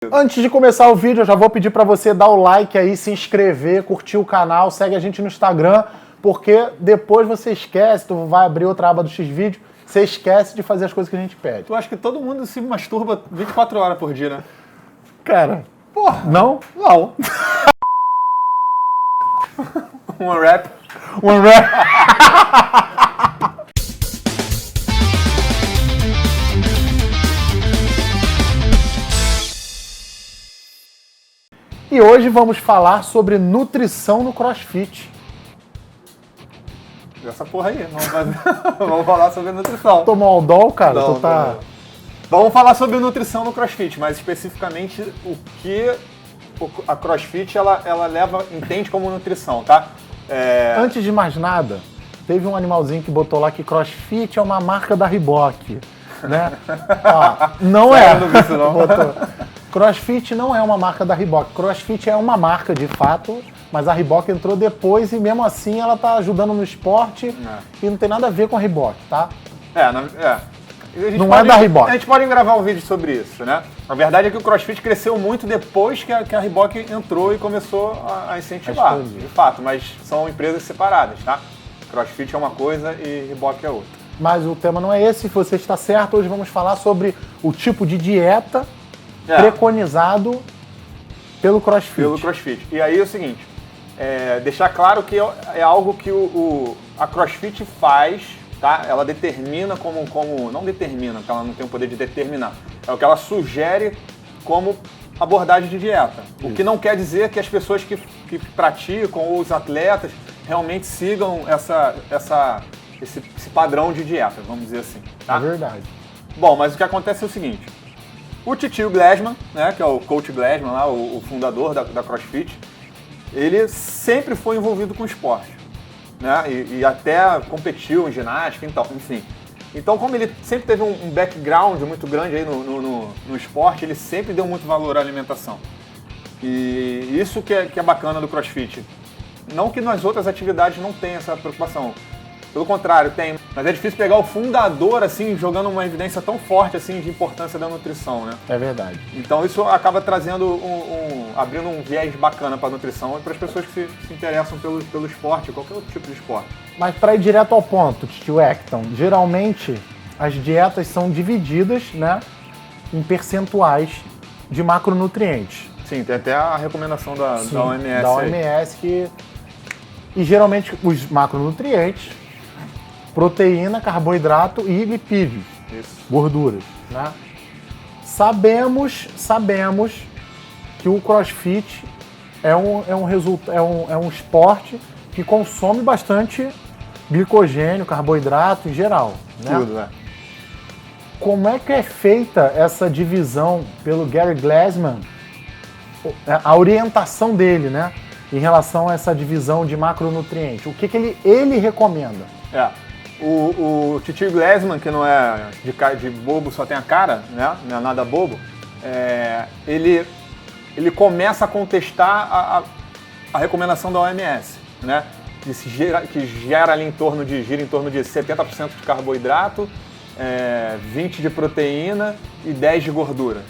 Antes de começar o vídeo, eu já vou pedir para você dar o like aí, se inscrever, curtir o canal, segue a gente no Instagram, porque depois você esquece, tu vai abrir outra aba do Xvideo, você esquece de fazer as coisas que a gente pede. Tu acha que todo mundo se masturba 24 horas por dia, né? Cara, Porra, não? não. Um rap. Um rap. E hoje vamos falar sobre nutrição no CrossFit. Essa porra aí, vamos falar sobre nutrição. Tomou Aldol, cara? Não, Tu tá... Vamos falar sobre nutrição no CrossFit, mas especificamente o que a CrossFit ela entende como nutrição, tá? Antes de mais nada, teve um animalzinho que botou lá que CrossFit é uma marca da Reebok, né? Ó, não é. Eu não vi isso, não. Botou. CrossFit não é uma marca da Reebok. CrossFit é uma marca de fato, mas a Reebok entrou depois e mesmo assim ela tá ajudando no esporte e não tem nada a ver com a Reebok, tá? Não é da Reebok. A gente pode gravar um vídeo sobre isso, né? A verdade é que o CrossFit cresceu muito depois que a Reebok entrou e começou a incentivar, de fato, mas são empresas separadas, tá? CrossFit é uma coisa e Reebok é outra. Mas o tema não é esse, você está certo. Hoje vamos falar sobre o tipo de dieta preconizado pelo CrossFit. Pelo CrossFit. E aí é o seguinte, deixar claro que é algo que a CrossFit faz, tá? Ela determina não determina, porque ela não tem o poder de determinar, é o que ela sugere como abordagem de dieta. Isso. O que não quer dizer que as pessoas que praticam ou os atletas realmente sigam esse padrão de dieta, vamos dizer assim. Tá? É verdade. Bom, mas o que acontece é o seguinte, o Titio Glassman, né, que é o coach Glassman, lá, o fundador da CrossFit, ele sempre foi envolvido com esporte, né, e até competiu em ginástica, enfim. Então, como ele sempre teve um background muito grande aí no esporte, ele sempre deu muito valor à alimentação. E isso que é bacana do CrossFit. Não que nas outras atividades não tenha essa preocupação. Pelo contrário, tem. Mas é difícil pegar o fundador, assim, jogando uma evidência tão forte, assim, de importância da nutrição, né? É verdade. Então isso acaba trazendo abrindo um viés bacana para a nutrição e para as pessoas que se interessam pelo esporte, qualquer outro tipo de esporte. Mas para ir direto ao ponto, Tio Ekton, geralmente as dietas são divididas, né, em percentuais de macronutrientes. Sim, tem até a recomendação da OMS. Da OMS E geralmente os macronutrientes, proteína, carboidrato e lipídios, gorduras, né? Sabemos que o CrossFit é um esporte que consome bastante glicogênio, carboidrato em geral, né? Tudo, né? Como é que é feita essa divisão pelo Gary Glassman, a orientação dele, né, em relação a essa divisão de macronutrientes? O que ele recomenda? O Titio Glassman, que não é de bobo, só tem a cara, né? Não é nada bobo, ele começa a contestar a recomendação da OMS, né? Que gira em torno de 70% de carboidrato, 20% de proteína e 10% de gordura.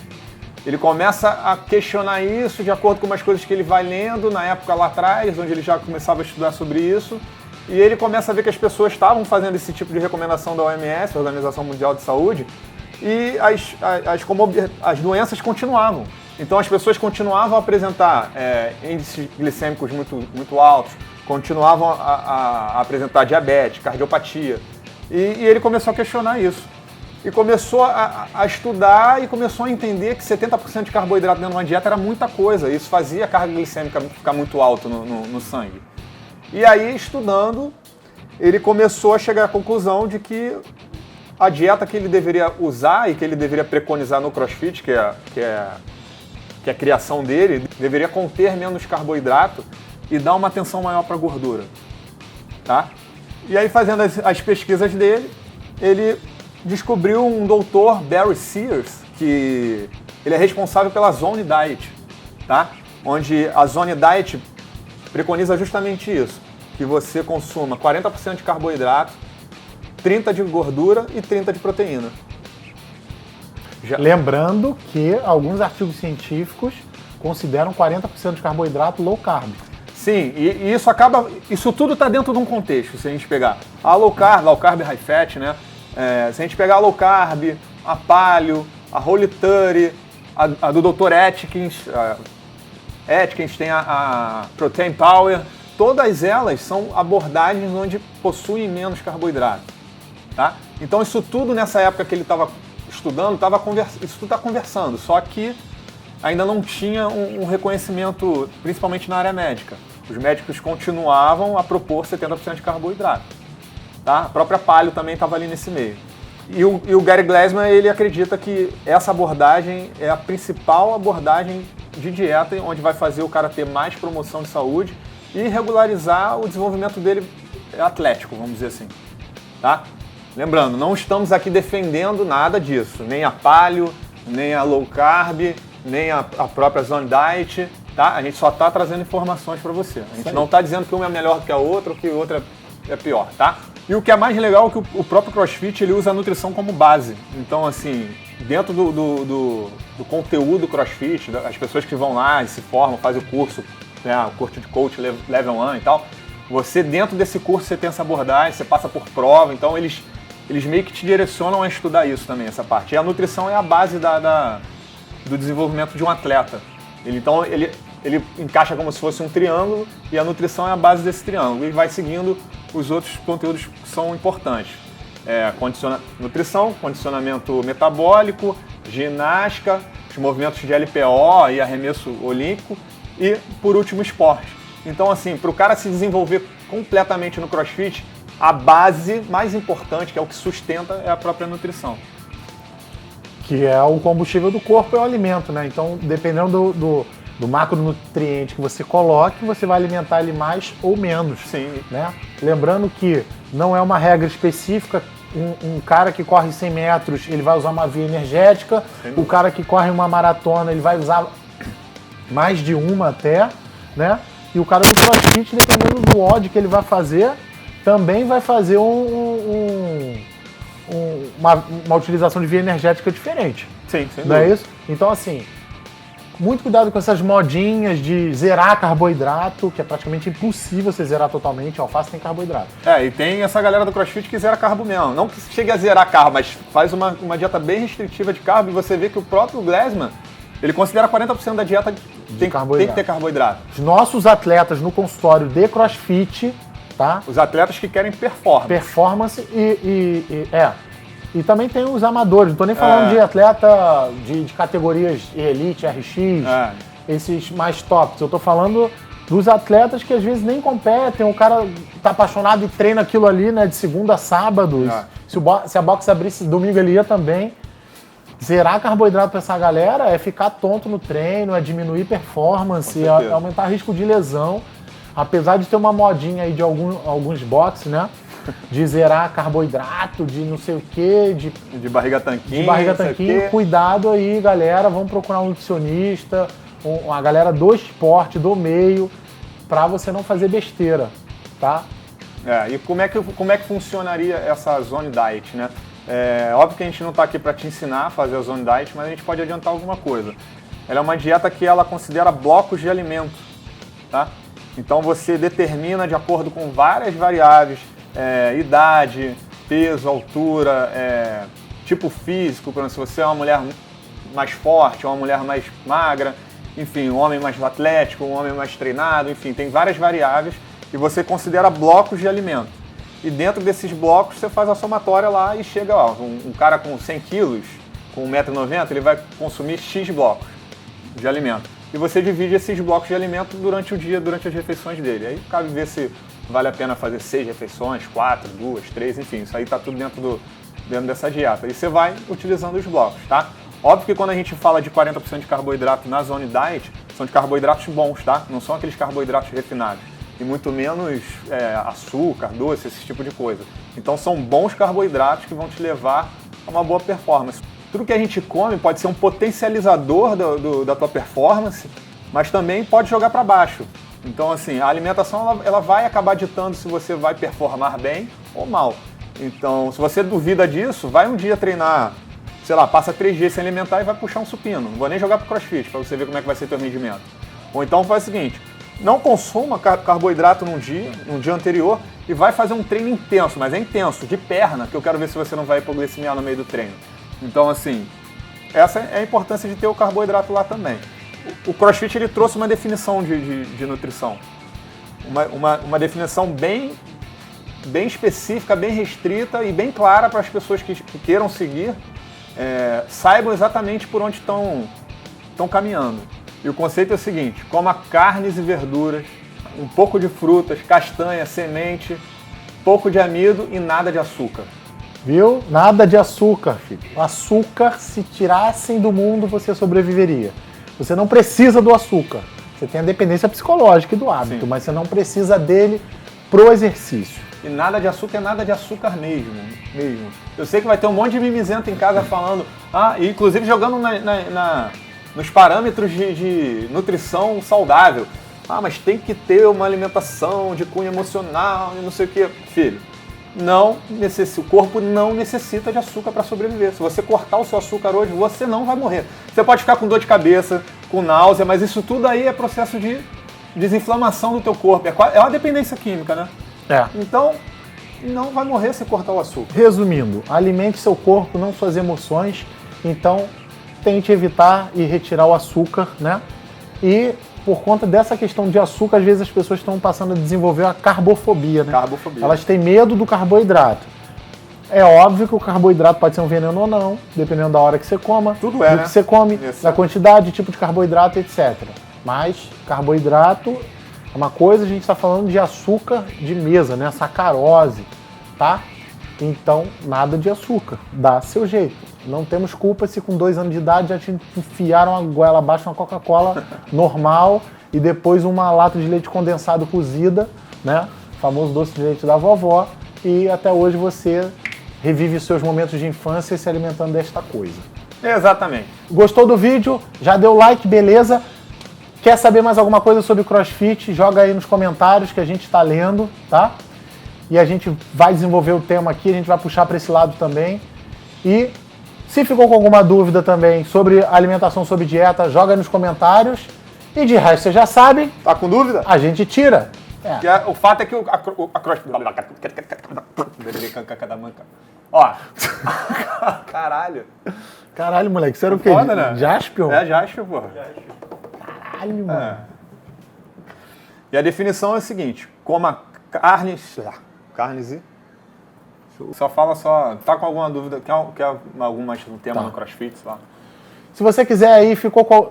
Ele começa a questionar isso de acordo com umas coisas que ele vai lendo na época lá atrás, onde ele já começava a estudar sobre isso. E ele começa a ver que as pessoas estavam fazendo esse tipo de recomendação da OMS, Organização Mundial de Saúde, e as doenças continuavam. Então as pessoas continuavam a apresentar índices glicêmicos muito altos, continuavam a apresentar diabetes, cardiopatia. E ele começou a questionar isso. E começou a estudar e começou a entender que 70% de carboidrato dentro de uma dieta era muita coisa. Isso fazia a carga glicêmica ficar muito alta no sangue. E aí, estudando, ele começou a chegar à conclusão de que a dieta que ele deveria usar e que ele deveria preconizar no CrossFit, que é a criação dele, deveria conter menos carboidrato e dar uma atenção maior para a gordura. Tá? E aí, fazendo as pesquisas dele, ele descobriu um doutor, Barry Sears, que ele é responsável pela Zone Diet, tá? Onde a Zone Diet preconiza justamente isso, que você consuma 40% de carboidrato, 30% de gordura e 30% de proteína. Lembrando que alguns artigos científicos consideram 40% de carboidrato low carb. Sim, e isso tudo está dentro de um contexto, se a gente pegar a low carb high fat, né? Se a gente pegar a low carb, a paleo, a Whole 30, a do Dr. Atkins tem a Protein Power, todas elas são abordagens onde possuem menos carboidrato, tá? Então isso tudo nessa época que ele estava estudando, isso tudo está conversando, só que ainda não tinha um reconhecimento, principalmente na área médica. Os médicos continuavam a propor 70% de carboidrato, tá? A própria paleo também estava ali nesse meio. E o Gary Glassman, ele acredita que essa abordagem é a principal abordagem de dieta, onde vai fazer o cara ter mais promoção de saúde e regularizar o desenvolvimento dele atlético, vamos dizer assim, tá? Lembrando, não estamos aqui defendendo nada disso, nem a paleo, nem a low carb, nem a própria Zone Diet, tá? A gente só está trazendo informações para você. A gente não está dizendo que uma é melhor que a outra ou que a outra é pior, tá? E o que é mais legal é que o próprio CrossFit ele usa a nutrição como base. Então, assim, dentro do conteúdo CrossFit, as pessoas que vão lá e se formam, fazem o curso, né, o curso de coach level 1 e tal, você dentro desse curso você tem essa abordagem, você passa por prova, então eles meio que te direcionam a estudar isso também, essa parte. E a nutrição é a base do desenvolvimento de um atleta. Então ele encaixa como se fosse um triângulo e a nutrição é a base desse triângulo e vai seguindo os outros conteúdos que são importantes. Nutrição, condicionamento metabólico, ginástica, os movimentos de LPO e arremesso olímpico e, por último, esporte. Então, assim, para o cara se desenvolver completamente no CrossFit, a base mais importante, que é o que sustenta, é a própria nutrição. Que é o combustível do corpo, é o alimento, né? Então, dependendo do macronutriente que você coloque, você vai alimentar ele mais ou menos. Sim. Né? Lembrando que não é uma regra específica, um cara que corre 100 metros, ele vai usar uma via energética, o cara que corre uma maratona, ele vai usar mais de uma até, né? E o cara do CrossFit, dependendo do odd que ele vai fazer, também vai fazer uma utilização de via energética diferente. Sim, sem não dúvida. É isso? Então, assim, muito cuidado com essas modinhas de zerar carboidrato, que é praticamente impossível você zerar totalmente. A alface tem carboidrato. E tem essa galera do CrossFit que zera carbo mesmo. Não que chegue a zerar carbo, mas faz uma dieta bem restritiva de carbo e você vê que o próprio Glassman, ele considera 40% da dieta tem que ter carboidrato. Os nossos atletas no consultório de CrossFit, tá? Os atletas que querem performance. Performance e também tem os amadores, não tô nem falando de atleta de categorias Elite, RX, esses mais tops. Eu tô falando dos atletas que às vezes nem competem, o cara tá apaixonado e treina aquilo ali, né, de segunda a sábado. Se a box abrisse domingo, ele ia também. Zerar carboidrato para essa galera é ficar tonto no treino, é diminuir performance, é aumentar risco de lesão. Apesar de ter uma modinha aí de alguns boxes, né? De zerar carboidrato, de não sei o quê, de barriga tanquinho. De barriga tanquinho. Cuidado aí, galera. Vamos procurar um nutricionista, uma galera do esporte, do meio, para você não fazer besteira, tá? E como é que funcionaria essa Zone Diet, né? Óbvio que a gente não está aqui para te ensinar a fazer a Zone Diet, mas a gente pode adiantar alguma coisa. Ela é uma dieta que ela considera blocos de alimento, tá? Então você determina de acordo com várias variáveis, idade, peso, altura, tipo físico, por exemplo, se você é uma mulher mais forte, uma mulher mais magra, enfim, um homem mais atlético, um homem mais treinado, enfim, tem várias variáveis e você considera blocos de alimento. E dentro desses blocos você faz a somatória lá e chega, um cara com 100 quilos, com 1,90 m, ele vai consumir X blocos de alimento. E você divide esses blocos de alimento durante o dia, durante as refeições dele. Aí cabe ver se vale a pena fazer 6 refeições, 4, 2, 3, enfim, isso aí tá tudo dentro dessa dieta. E você vai utilizando os blocos, tá? Óbvio que quando a gente fala de 40% de carboidrato na Zone Diet, são de carboidratos bons, tá? Não são aqueles carboidratos refinados. E muito menos açúcar, doce, esse tipo de coisa. Então são bons carboidratos que vão te levar a uma boa performance. Tudo que a gente come pode ser um potencializador da tua performance, mas também pode jogar para baixo. Então, assim, a alimentação ela vai acabar ditando se você vai performar bem ou mal. Então, se você duvida disso, vai um dia treinar sei lá, passa 3 dias sem alimentar e vai puxar um supino. Não vou nem jogar pro CrossFit para você ver como é que vai ser teu rendimento. Ou então faz o seguinte, não consuma carboidrato num dia anterior e vai fazer um treino intenso, mas é intenso, de perna, que eu quero ver se você não vai hipoglicemiar no meio do treino. Então, assim, essa é a importância de ter o carboidrato lá também. O CrossFit ele trouxe uma definição de nutrição, uma definição bem específica, bem restrita e bem clara para as pessoas que queiram seguir, saibam exatamente por onde estão caminhando. E o conceito é o seguinte, coma carnes e verduras, um pouco de frutas, castanha, semente, pouco de amido e nada de açúcar. Viu? Nada de açúcar, filho. Açúcar, se tirassem do mundo, você sobreviveria. Você não precisa do açúcar. Você tem a dependência psicológica e do hábito, mas você não precisa dele pro exercício. E nada de açúcar é nada de açúcar mesmo. Eu sei que vai ter um monte de mimizento em casa falando, e inclusive jogando nos parâmetros de nutrição saudável. Mas tem que ter uma alimentação de cunho emocional e não sei o que. Filho, o corpo não necessita de açúcar para sobreviver. Se você cortar o seu açúcar hoje, você não vai morrer. Você pode ficar com dor de cabeça, com náusea, mas isso tudo aí é processo de desinflamação do teu corpo. É uma dependência química, né? Então, não vai morrer se cortar o açúcar. Resumindo, alimente seu corpo, não suas emoções. Então, tente evitar e retirar o açúcar, né? E por conta dessa questão de açúcar, às vezes as pessoas estão passando a desenvolver a carbofobia, né? Elas têm medo do carboidrato. É óbvio que o carboidrato pode ser um veneno ou não, dependendo da hora que você coma, do que você come, da quantidade, tipo de carboidrato, etc. Mas carboidrato é uma coisa, a gente está falando de açúcar de mesa, né? Sacarose, tá? Então, nada de açúcar. Dá seu jeito. Não temos culpa se com 2 anos de idade já te enfiaram a goela abaixo uma Coca-Cola normal e depois uma lata de leite condensado cozida, né? O famoso doce de leite da vovó. E até hoje você revive os seus momentos de infância se alimentando desta coisa. Exatamente. Gostou do vídeo? Já deu like, beleza? Quer saber mais alguma coisa sobre CrossFit? Joga aí nos comentários que a gente está lendo, tá? E a gente vai desenvolver o tema aqui, a gente vai puxar para esse lado também. E se ficou com alguma dúvida também sobre alimentação, sobre dieta, joga aí nos comentários. E de resto, você já sabe. Tá com dúvida? A gente tira. O fato é que a CrossFit... Ó. Caralho. Caralho, moleque, você era o quê? Foda, né? Jaspion? É, Jaspion, porra. Caralho, mano. E a definição é a seguinte, coma carnes e... Tá com alguma dúvida? Quer algum mais tema no CrossFit? Sei lá. Se você quiser aí, ficou com...